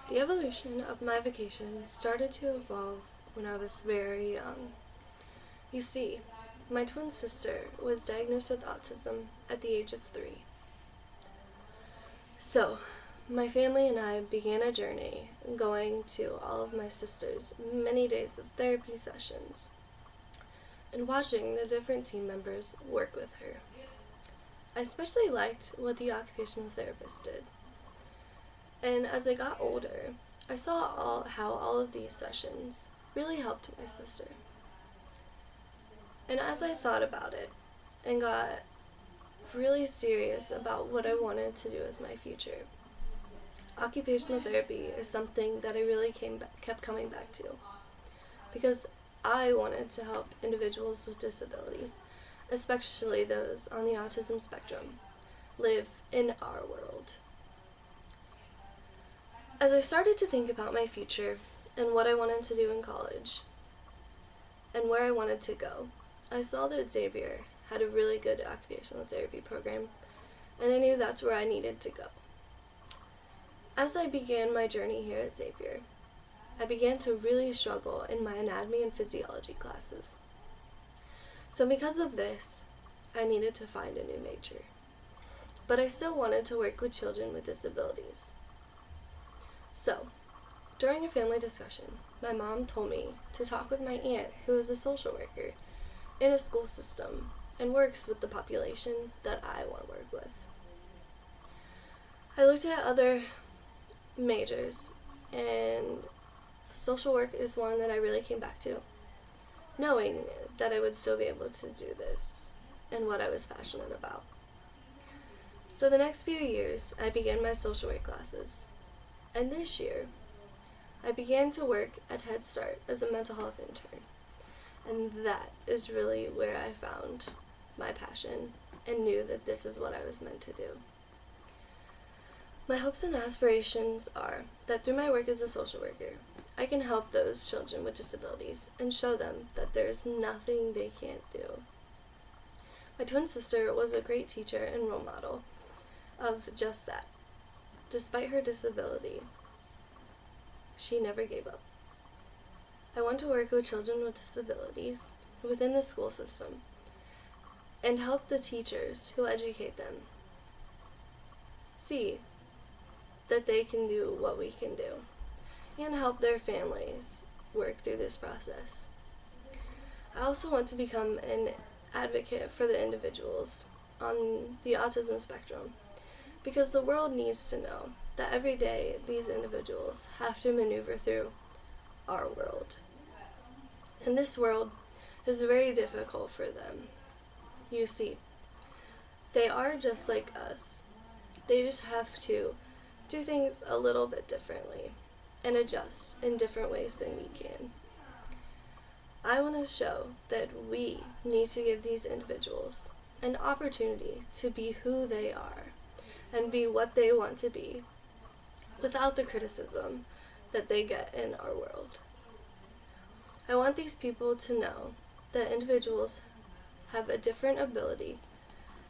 The evolution of my vocation started to evolve when I was very young. You see, my twin sister was diagnosed with autism at the age of 3. So, my family and I began a journey going to all of my sister's many days of therapy sessions and watching the different team members work with her. I especially liked what the occupational therapist did. And as I got older, I saw how all of these sessions really helped my sister. And as I thought about it and got really serious about what I wanted to do with my future, occupational therapy is something that I really kept coming back to because I wanted to help individuals with disabilities, especially those on the autism spectrum, live in our world. As I started to think about my future and what I wanted to do in college and where I wanted to go, I saw that Xavier had a really good occupational therapy program, and I knew that's where I needed to go. As I began my journey here at Xavier, I began to really struggle in my anatomy and physiology classes. So because of this, I needed to find a new major. But I still wanted to work with children with disabilities. So, during a family discussion, my mom told me to talk with my aunt, who is a social worker in a school system and works with the population that I want to work with. I looked at other majors, and social work is one that I really came back to, knowing that I would still be able to do this and what I was passionate about. So the next few years, I began my social work classes. And this year, I began to work at Head Start as a mental health intern. And that is really where I found my passion and knew that this is what I was meant to do. My hopes and aspirations are that through my work as a social worker, I can help those children with disabilities and show them that there is nothing they can't do. My twin sister was a great teacher and role model of just that. Despite her disability, she never gave up. I want to work with children with disabilities within the school system and help the teachers who educate them see that they can do what we can do and help their families work through this process. I also want to become an advocate for the individuals on the autism spectrum, because the world needs to know that every day these individuals have to maneuver through our world. And this world is very difficult for them. You see, they are just like us. They just have to do things a little bit differently and adjust in different ways than we can. I want to show that we need to give these individuals an opportunity to be who they are and be what they want to be without the criticism that they get in our world. I want these people to know that individuals have a different ability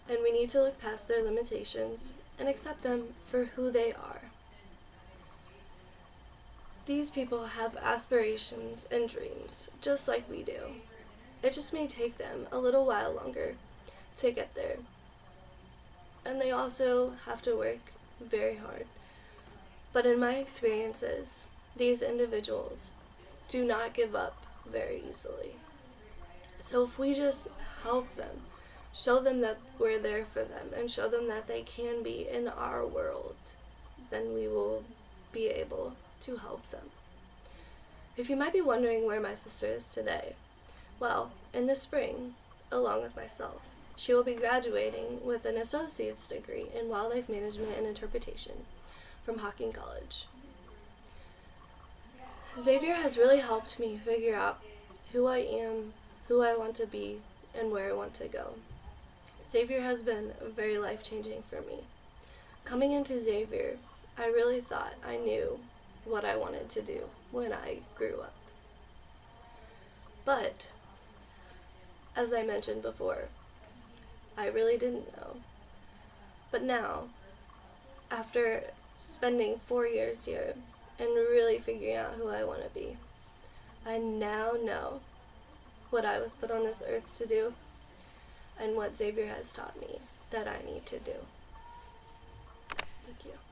and we need to look past their limitations and accept them for who they are. These people have aspirations and dreams just like we do. It just may take them a little while longer to get there. And they also have to work very hard. But in my experiences, these individuals do not give up very easily. So if we just help them, show them that we're there for them, and show them that they can be in our world, then we will be able to help them. If you might be wondering where my sister is today, well, in the spring, along with myself, she will be graduating with an associate's degree in wildlife management and interpretation from Hocking College. Xavier has really helped me figure out who I am, who I want to be, and where I want to go. Xavier has been very life-changing for me. Coming into Xavier, I really thought I knew what I wanted to do when I grew up. But, as I mentioned before, I really didn't know. But now, after spending 4 years here and really figuring out who I want to be. I now know what I was put on this earth to do and what Xavier has taught me that I need to do. Thank you.